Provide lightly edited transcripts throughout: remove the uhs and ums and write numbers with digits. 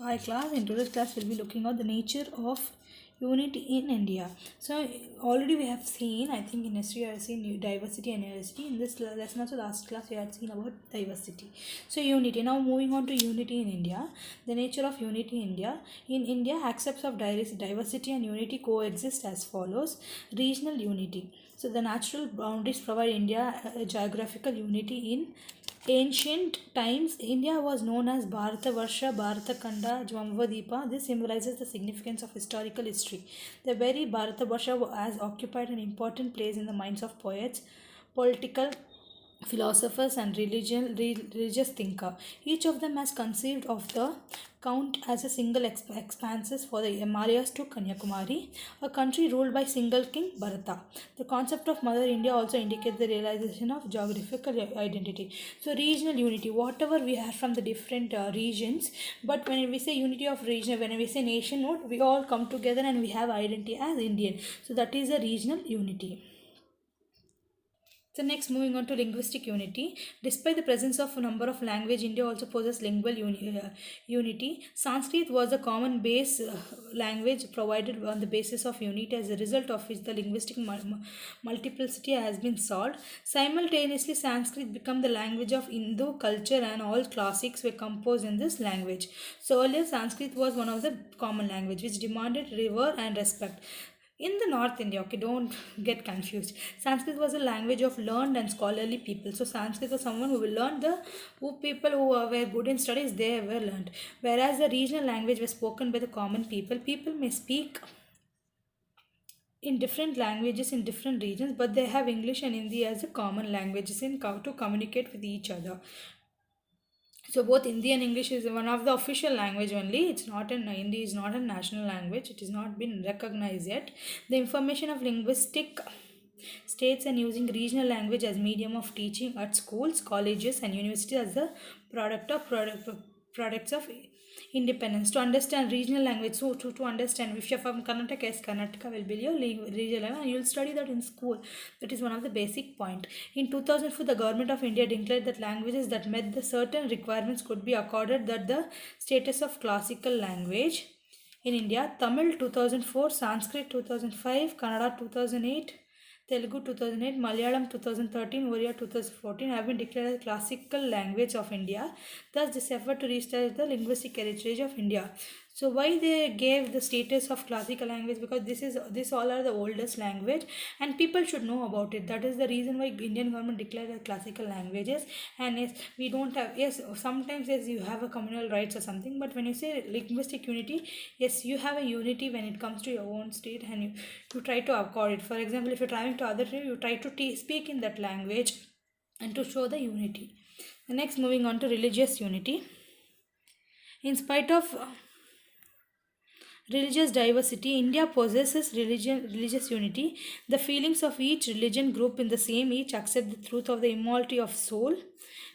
Hi class, in today's class we'll be looking at the nature of unity in India. So already we have seen, I think in history I have seen diversity and diversity. In this lesson also last class we had seen about diversity. So unity. Now moving on to unity in India. The nature of unity in India. In India, aspects of diversity and unity coexist as follows. Regional unity. So the natural boundaries provide India a geographical unity in ancient times. India was known as Bharatavarsha, Bharatakanda, Jvamvadipa. This symbolizes the significance of historical history. The very Bharatavarsha has occupied an important place in the minds of poets, political philosophers, and religious thinker. Each of them has conceived of the count as a single expanses for the Himalayas to Kanyakumari, a country ruled by single king Bharata. The concept of Mother India also indicates the realization of geographical identity. So regional unity, whatever we have from the different regions, but when we say unity of region, when we say nation, we all come together and we have identity as Indian. So that is a regional unity. So next, moving on to linguistic unity. Despite the presence of a number of language, India also possesses lingual unity. Sanskrit was a common base language provided on the basis of unity, as a result of which the linguistic multiplicity has been solved. Simultaneously, Sanskrit became the language of Hindu culture, and all classics were composed in this language. So earlier, Sanskrit was one of the common language which demanded rigor and respect. In the North India, okay, don't get confused. Sanskrit was a language of learned and scholarly people. So Sanskrit was someone who will learn who people who were good in studies, they were learned. Whereas the regional language was spoken by the common people. People may speak in different languages in different regions, but they have English and Hindi as the common languages to communicate with each other. So both Hindi and English is one of the official language only. It's not an Hindi is not a national language. It has not been recognized yet. The information of linguistic states and using regional language as medium of teaching at schools, colleges, and universities as the products of independence. To understand regional language, so to understand if you're from Karnataka, yes, Karnataka will be your regional language, and you'll study that in school. That is one of the basic point. In 2004, the government of India declared that languages that met the certain requirements could be accorded that the status of classical language. In India, Tamil 2004, Sanskrit 2005, Kannada 2008, Telugu 2008, Malayalam 2013, Oriya 2014 have been declared as classical language of India. Thus, this effort to restore the linguistic heritage of India. So, why they gave the status of classical language? Because this all are the oldest language, and people should know about it. That is the reason why Indian government declared as classical languages. And yes, we don't have, yes, sometimes yes you have a communal rights or something, but when you say linguistic unity, yes, you have a unity when it comes to your own state, and you try to accord it. For example, if you're traveling to other state, you try to speak in that language and to show the unity. The next, moving on to religious unity. In spite of religious diversity, India possesses religious unity. The feelings of each religion group in the same each accept the truth of the immortality of soul,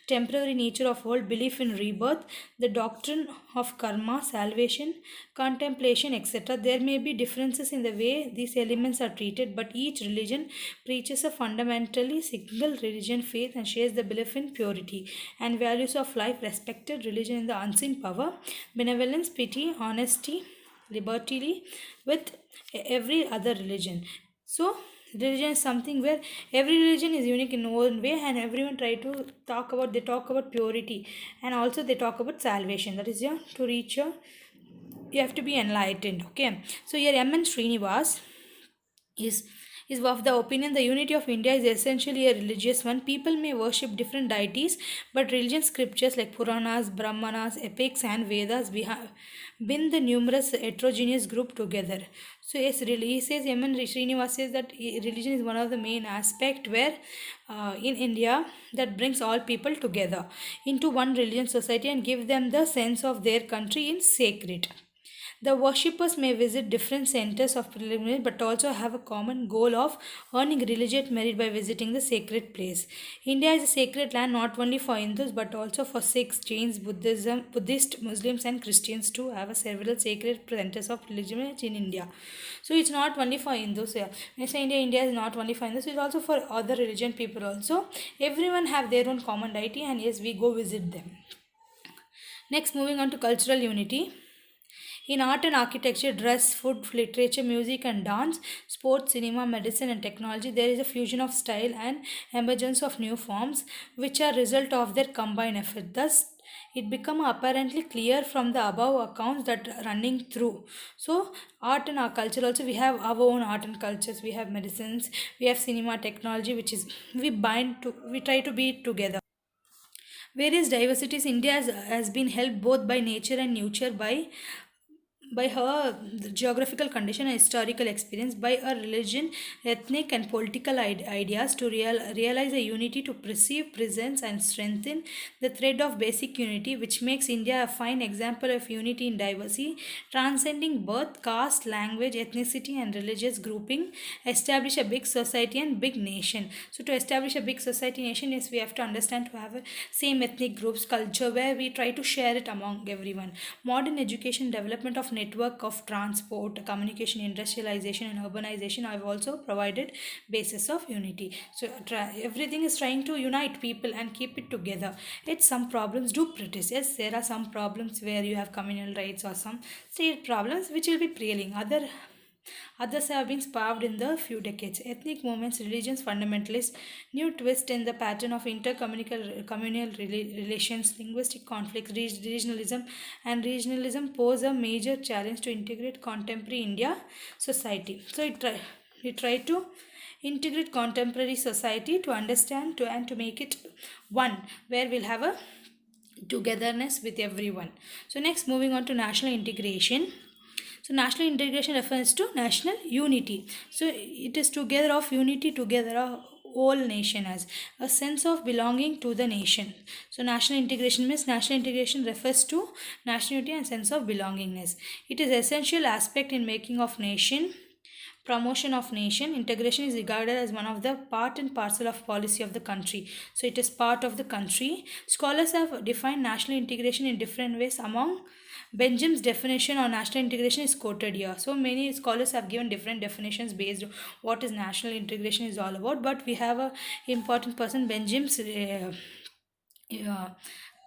temporary nature of world, belief in rebirth, the doctrine of karma, salvation, contemplation, etc. There may be differences in the way these elements are treated, but each religion preaches a fundamentally single religion faith and shares the belief in purity and values of life, respected religion in the unseen power, benevolence, pity, honesty, liberty with every other religion. So religion is something where every religion is unique in own way, and everyone try to talk about purity, and also they talk about salvation. That is your to reach your you have to be enlightened. Okay, so here M.N. Srinivas is of the opinion the unity of India is essentially a religious one. People may worship different deities, but religion scriptures like Puranas, Brahmanas, epics, and Vedas have been the numerous heterogeneous group together. So yes, really, he says M.N. Srinivas says that religion is one of the main aspect where in India that brings all people together into one religion society and give them the sense of their country in sacred. The worshippers may visit different centers of pilgrimage but also have a common goal of earning religious merit by visiting the sacred place. India is a sacred land not only for Hindus but also for Sikhs, Jains, Buddhist, Muslims, and Christians too have a several sacred centers of pilgrimage in India. So it's not only for Hindus. Yeah. When I say India is not only for Hindus, it's also for other religion people also. Everyone have their own common deity, and yes, we go visit them. Next, moving on to cultural unity. In art and architecture, dress, food, literature, music and dance, sports, cinema, medicine and technology, there is a fusion of style and emergence of new forms which are result of their combined effort. Thus, it become apparently clear from the above accounts that running through. So art and our culture also, we have our own art and cultures, we have medicines, we have cinema, technology, which is we try to be together. Various diversities, India has been helped both by nature and nurture by her geographical condition and historical experience, by her religion, ethnic and political ideas to realize a unity to perceive, presence and strengthen the thread of basic unity, which makes India a fine example of unity in diversity, transcending birth, caste, language, ethnicity and religious grouping, establish a big society and big nation. So to establish a big society nation, yes, we have to understand to have a same ethnic groups, culture, where we try to share it among everyone. Modern education, development of network of transport, communication, industrialization and urbanization have also provided basis of unity. So everything is trying to unite people and keep it together. Yet some problems do persist. Yes, there are some problems where you have communal rights or some state problems which will be prevailing. Others have been sparked in the few decades. Ethnic movements, religions, fundamentalists, new twist in the pattern of communal relations, linguistic conflicts, regionalism, and regionalism pose a major challenge to integrate contemporary India society. So it tried to integrate contemporary society to understand and to make it one, where we'll have a togetherness with everyone. So next, moving on to national integration. So national integration refers to national unity. So it is together of unity, together a whole nation as a sense of belonging to the nation. So national integration means national integration refers to nationality and sense of belongingness. It is essential aspect in making of nation. Promotion of nation. Integration is regarded as one of the part and parcel of policy of the country. So it is part of the country. Scholars have defined national integration in different ways. Among Benjam's definition on national integration is quoted here. So many scholars have given different definitions based on what is national integration is all about. But we have a important person, Benjam's uh,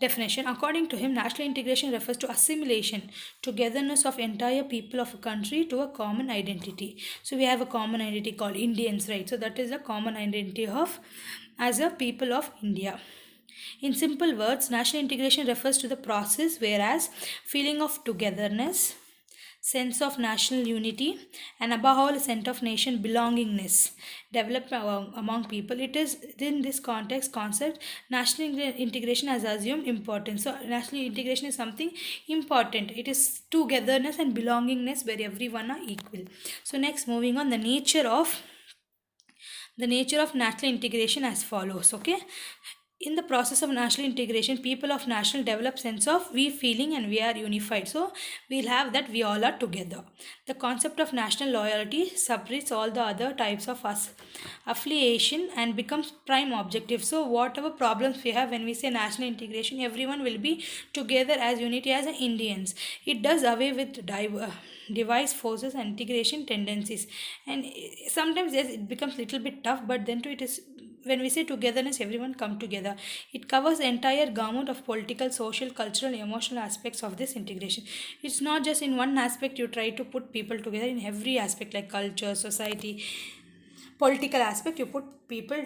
definition. According to him, national integration refers to assimilation, togetherness of entire people of a country to a common identity. So we have a common identity called Indians, right? So that is a common identity of as a people of India. In simple words, national integration refers to the process whereas feeling of togetherness, sense of national unity, and above all, a sense of nation belongingness developed among people. It is in this context concept national integration has assumed importance. So national integration is something important. It is togetherness and belongingness where everyone are equal. So next, moving on, the nature of national integration as follows. Okay, in the process of national integration, people of national develop sense of we feeling and we are unified. So we'll have that we all are together. The concept of national loyalty separates all the other types of affiliation and becomes prime objective. So whatever problems we have when we say national integration, everyone will be together as unity as Indians. It does away with device forces and integration tendencies, and sometimes yes, it becomes little bit tough, but then too it is when we say togetherness, everyone come together. It covers the entire gamut of political, social, cultural, emotional aspects of this integration. It's not just in one aspect you try to put people together. In every aspect like culture, society, political aspect, you put people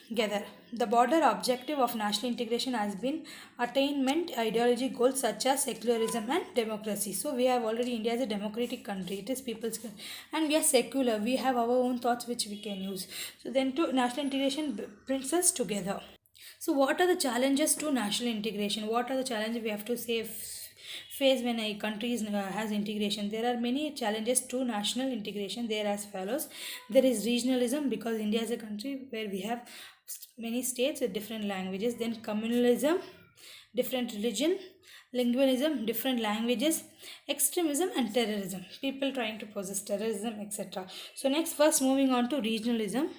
together. The broader objective of national integration has been attainment ideology goals such as secularism and democracy. So we have already India is a democratic country. It is people's country. And we are secular. We have our own thoughts which we can use. So then to national integration brings us together. So what are the challenges to national integration? What are the challenges we have to face when a country has integration? There are many challenges to national integration. There as follows. There is regionalism, because India is a country where we have many states with different languages. Then communalism, different religion, lingualism, different languages, extremism and terrorism, people trying to possess terrorism, etc. So next, first moving on to regionalism.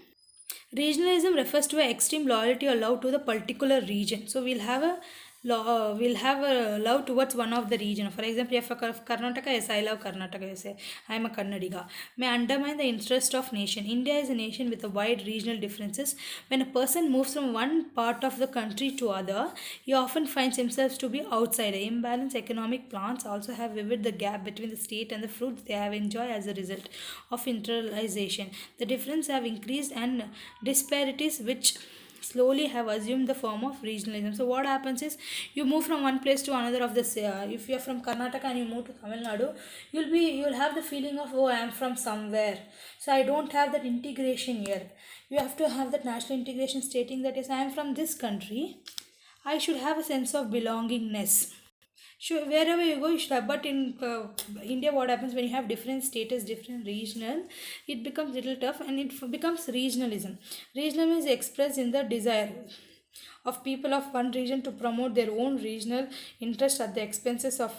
Regionalism refers to an extreme loyalty or love to the particular region. So we'll have a will have a love towards one of the region. For example, if Karnataka, yes, I love Karnataka. Yes, I am a Kannadiga. May undermine the interest of nation. India is a nation with a wide regional differences. When a person moves from one part of the country to other, he often finds himself to be outsider. Imbalanced economic plans also have vivid the gap between the state and the fruits they have enjoyed as a result of internalization. The difference have increased and disparities which slowly have assumed the form of regionalism. So what happens is you move from one place to another of this. If you are from Karnataka and you move to Tamil Nadu, you'll have the feeling of, oh, I am from somewhere. So I don't have that integration here. You have to have that national integration stating that yes, I am from this country. I should have a sense of belongingness. Sure, wherever you go, you should have. But in India, what happens when you have different status, different regional, it becomes little tough and it becomes regionalism. Regionalism is expressed in the desire of people of one region to promote their own regional interest at the expenses of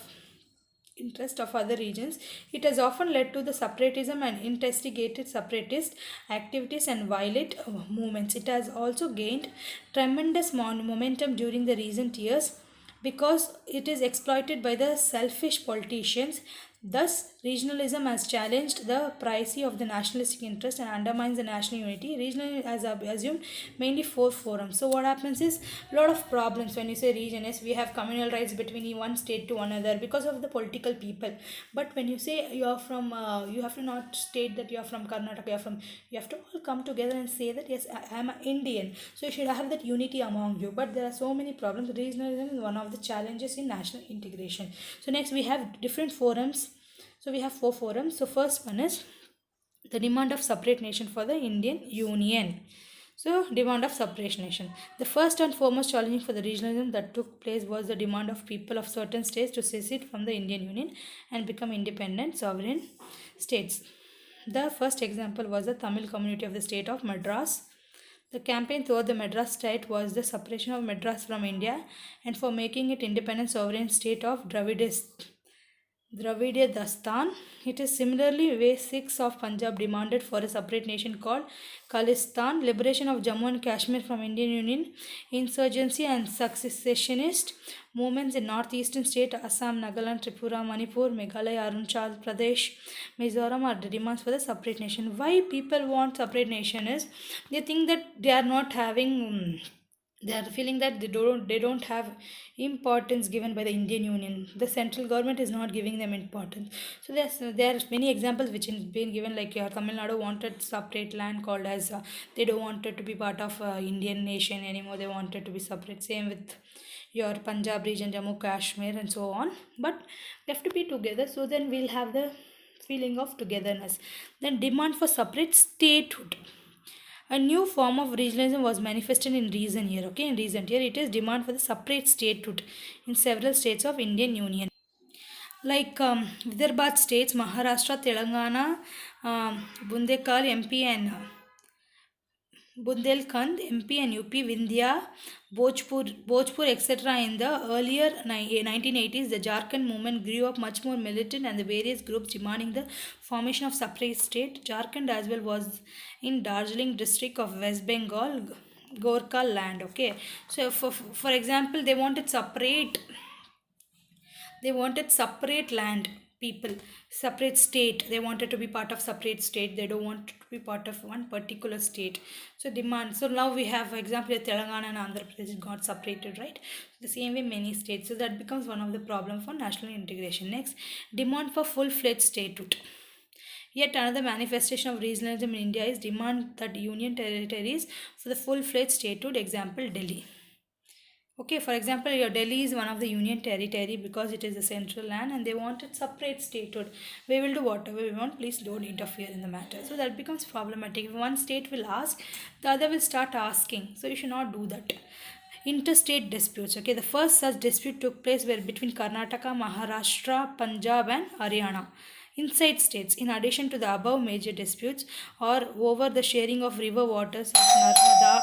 interest of other regions. It has often led to the separatism and instigated separatist activities and violent movements. It has also gained tremendous momentum during the recent years because it is exploited by the selfish politicians. Thus, regionalism has challenged the primacy of the nationalistic interest and undermines the national unity. Regionalism has assumed mainly four forums. So, what happens is a lot of problems when you say region is we have communal rights between one state to another because of the political people. But when you say you are from, you have to not state that you are from Karnataka. You have to all come together and say that yes, I am an Indian. So you should have that unity among you. But there are so many problems. Regionalism is one of the challenges in national integration. So next we have different forums. So we have four forums. So first one is the demand of separate nation for the Indian Union. So demand of separation nation. The first and foremost challenging for the regionalism that took place was the demand of people of certain states to secede from the Indian Union and become independent sovereign states. The first example was the Tamil community of the state of Madras. The campaign throughout the Madras state was the separation of Madras from India and for making it independent sovereign state of Dravidiya Dastan. It is similarly way Sikhs of Punjab demanded for a separate nation called Khalistan, liberation of Jammu and Kashmir from Indian Union, insurgency and successionist movements in northeastern state Assam, Nagaland, Tripura, Manipur, Meghalaya, Arunachal Pradesh, Mizoram are the demands for the separate nation. Why people want separate nation is they think that they are not having they are feeling that they don't have importance given by the Indian Union. The central government is not giving them importance. So there are many examples which have been given, like Tamil Nadu wanted separate land called as they don't want it to be part of Indian nation anymore. They wanted to be separate. Same with your Punjab region, Jammu Kashmir and so on. But they have to be together. So then we'll have the feeling of togetherness. Then demand for separate statehood. A new form of regionalism was manifested in recent year. Okay, in recent year, it is demand for the separate statehood in several states of Indian Union, like Vidarbha states, Maharashtra, Telangana, Bundekal, MP, and Bundelkhand, MP and UP, Vindhya, Bhojpur, etc. In the earlier 1980s, the Jharkhand movement grew up much more militant and the various groups demanding the formation of separate state. Jharkhand as well was in Darjeeling district of West Bengal, Gorkha land. Okay, so for example, they wanted separate land, people, separate state. They wanted to be part of separate state. They don't want to be part of one particular state. So demand. So now we have, for example, Telangana and Andhra Pradesh got separated, right? The same way many states. So that becomes one of the problem for national integration. Next, demand for full-fledged statehood. Yet another manifestation of regionalism in India is demand that union territories for the full-fledged statehood. Example, Delhi. Okay, for example, your Delhi is one of the union territory because it is the central land and they wanted separate statehood. We will do whatever we want, please don't interfere in the matter. So that becomes problematic. If one state will ask, the other will start asking. So you should not do that. Interstate disputes. Okay, the first such dispute took place were between Karnataka, Maharashtra, Punjab and Haryana. Inside states, in addition to the above major disputes, or over the sharing of river waters of Narmada.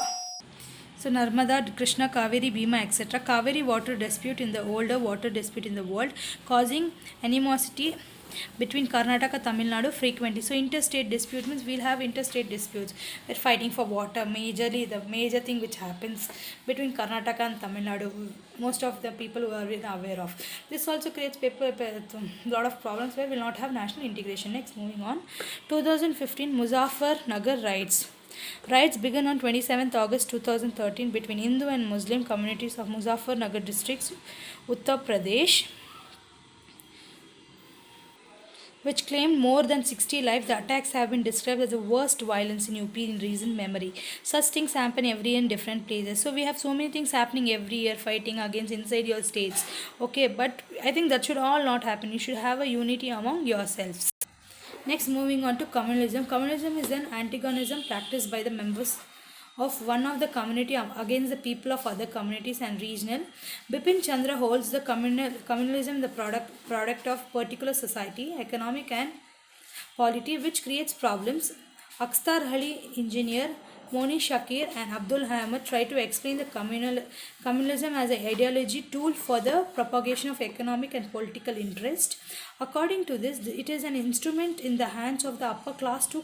So Narmada, Krishna, Kaveri, Bhima, etc. Kaveri water dispute in the older water dispute in the world, causing animosity between Karnataka, Tamil Nadu frequently. So interstate dispute means we'll have interstate disputes. We're fighting for water. Majorly, the major thing which happens between Karnataka and Tamil Nadu, most of the people who are aware of. This also creates a lot of problems where we'll not have national integration. Next, moving on. 2015 Muzaffar Nagar riots. Riots began on 27th August 2013 between Hindu and Muslim communities of Muzaffar Nagar districts, Uttar Pradesh, which claimed more than 60 lives. The attacks have been described as the worst violence in UP in recent memory. Such things happen every year in different places. So we have so many things happening every year, fighting against inside your states. Okay, but I think that should all not happen. You should have a unity among yourselves. Next, moving on to communalism. Communalism is an antagonism practiced by the members of one of the community against the people of other communities and regional. Bipin Chandra holds the communalism the product of particular society, economic and polity, which creates problems. Akhtar Ali engineer Moni Shakir and Abdul Hamid try to explain the communalism as an ideology tool for the propagation of economic and political interest. According to this, it is an instrument in the hands of the upper class to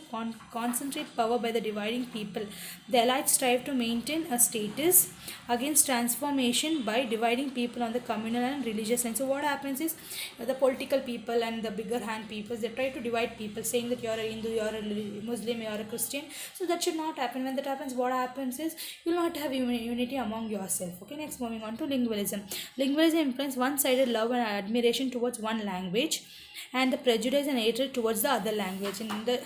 concentrate power by the dividing people. The elites strive to maintain a status against transformation by dividing people on the communal and religious line. So what happens is the political people and the bigger hand people, they try to divide people, saying that you are a Hindu, you are a Muslim, you are a Christian. So that should not happen. When that happens, what happens is you will not have unity among yourself. Okay, next, moving on to lingualism. Lingualism implies one-sided love and admiration towards one language and the prejudice and hatred towards the other language. And the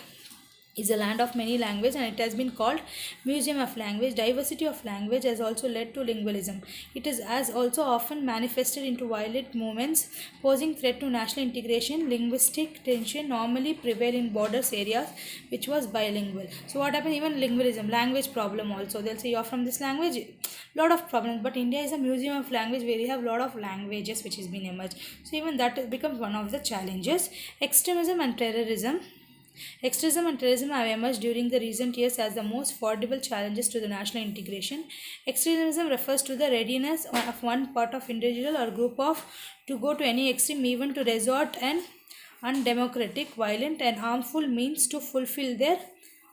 is a land of many languages, and it has been called museum of language. Diversity of language has also led to lingualism. It is as also often manifested into violent movements posing threat to national integration. Linguistic tension normally prevail in borders areas which was bilingual. So what happens, even lingualism, language problem also, they'll say you're from this language, lot of problems. But India is a museum of language where you have lot of languages which has been emerged. So even that becomes one of the challenges. Extremism and terrorism. Extremism and terrorism have emerged during the recent years as the most formidable challenges to the national integration. Extremism refers to the readiness of one part of individual or group of to go to any extreme, even to resort an undemocratic, violent and harmful means to fulfill their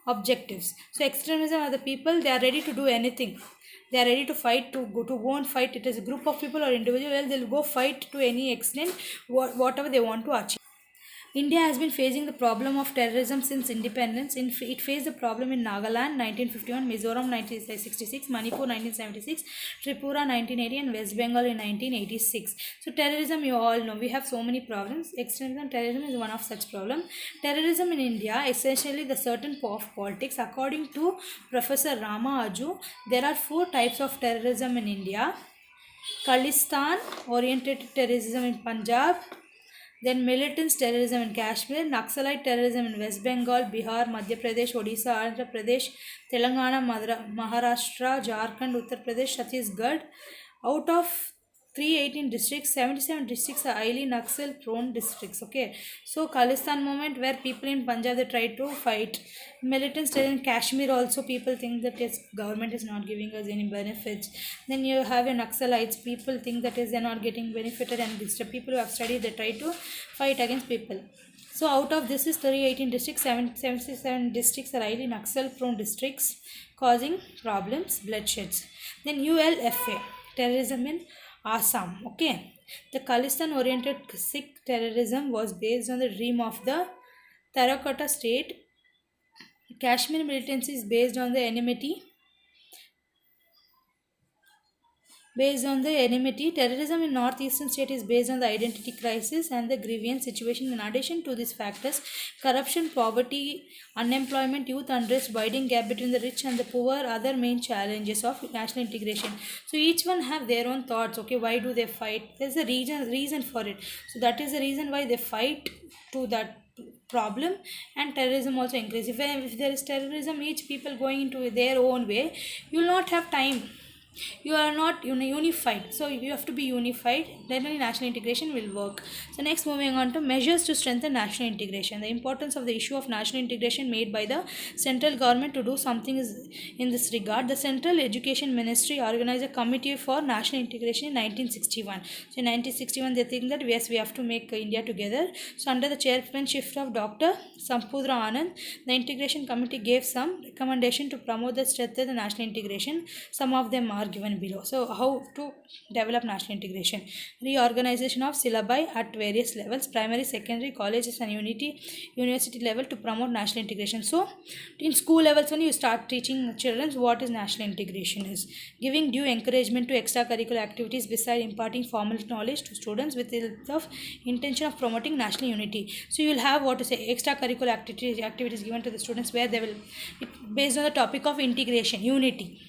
objectives. So extremism are the people, they are ready to do anything. They are ready to fight, to go and fight. It is a group of people or individual, they'll go fight to any extent, whatever they want to achieve. India has been facing the problem of terrorism since independence. It faced the problem in Nagaland 1951, Mizoram 1966, Manipur 1976, Tripura 1980 and West Bengal in 1986. So terrorism, you all know, we have so many problems. Extremism, terrorism is one of such problem. Terrorism in India, essentially the certain of politics. According to Professor Rama Aju, there are 4 types of terrorism in India. Khalistan oriented terrorism in Punjab, then militant terrorism in Kashmir, Naxalite terrorism in West Bengal, Bihar, Madhya Pradesh, Odisha, Andhra Pradesh, Telangana, Maharashtra, Jharkhand, Uttar Pradesh, Chhattisgarh. Out of 318 districts, 77 districts are highly Naxal prone districts. Okay, so Khalistan movement, where people in Punjab, they try to fight. Militants in Kashmir also, people think that its government is not giving us any benefits. Then you have your Naxalites, people think that they're not getting benefited, and these people who have studied, they try to fight against people. So out of this is 318 districts, 77 districts are highly Naxal prone districts, causing problems, bloodsheds. Then ULFA, terrorism in Assam. Okay, the Khalistan oriented Sikh terrorism was based on the dream of the Terracotta state. Kashmir militancy is based on the enmity. Terrorism in northeastern state is based on the identity crisis and the grievance situation. In addition to these factors, corruption, poverty, unemployment, youth unrest, widening gap between the rich and the poor are other main challenges of national integration. So each one have their own thoughts. Okay, why do they fight? There's a reason for it. So that is the reason why they fight to that problem. And terrorism also increases. If there is terrorism, each people going into their own way, you will not have time you are not unified, so you have to be unified, then only national integration will work. So next, moving on to measures to strengthen national integration. The importance of the issue of national integration made by the central government to do something is in this regard. The Central Education Ministry organized a committee for national integration in 1961. So in 1961 they think that yes, we have to make India together. So under the chairmanship of Dr. Sampudra Anand, the integration committee gave some recommendation to promote the strength of the national integration. Some of them are given below. So how to develop national integration: reorganization of syllabi at various levels, primary, secondary, colleges and university level, to promote national integration. So in school levels when you start teaching children what is national integration is, giving due encouragement to extracurricular activities beside imparting formal knowledge to students with the intention of promoting national unity. So you will have what to say extracurricular activities given to the students where they will, based on the topic of integration, unity.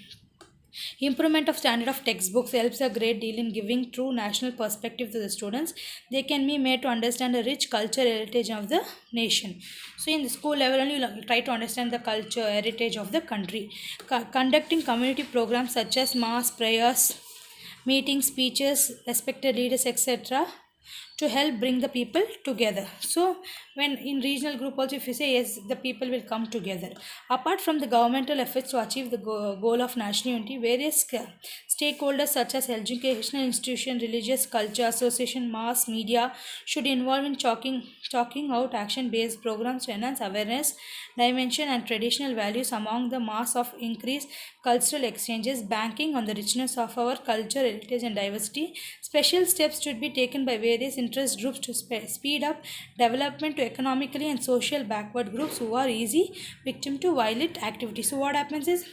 Improvement of standard of textbooks helps a great deal in giving true national perspective to the students. They can be made to understand the rich culture heritage of the nation. So in the school level only you try to understand the culture heritage of the country. Conducting community programs such as mass prayers, meetings, speeches, respected leaders, etc., to help bring the people together. So when in regional group also, if you say yes, the people will come together. Apart from the governmental efforts to achieve the goal of national unity, various stakeholders such as educational institution, religious, culture association, mass media should involve in chalking out action based programs to enhance awareness, dimension and traditional values among the mass, of increase cultural exchanges, banking on the richness of our culture, heritage and diversity. Special steps should be taken by various interest groups to speed up development to economically and social backward groups who are easy victim to violent activities. So what happens is,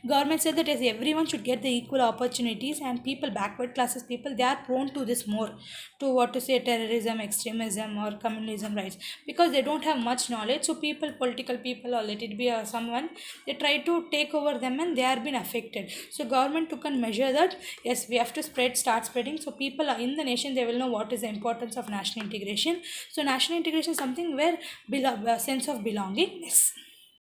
government said that yes, everyone should get the equal opportunities, and people, backward classes people, they are prone to this more, to what to say terrorism, extremism or communism, rights, because they don't have much knowledge. So people, political people or let it be someone, they try to take over them and they are being affected. So government took a measure that yes, we have to start spreading, so people are in the nation, they will know what is the importance of national integration. So national integration is something where sense of belongingness.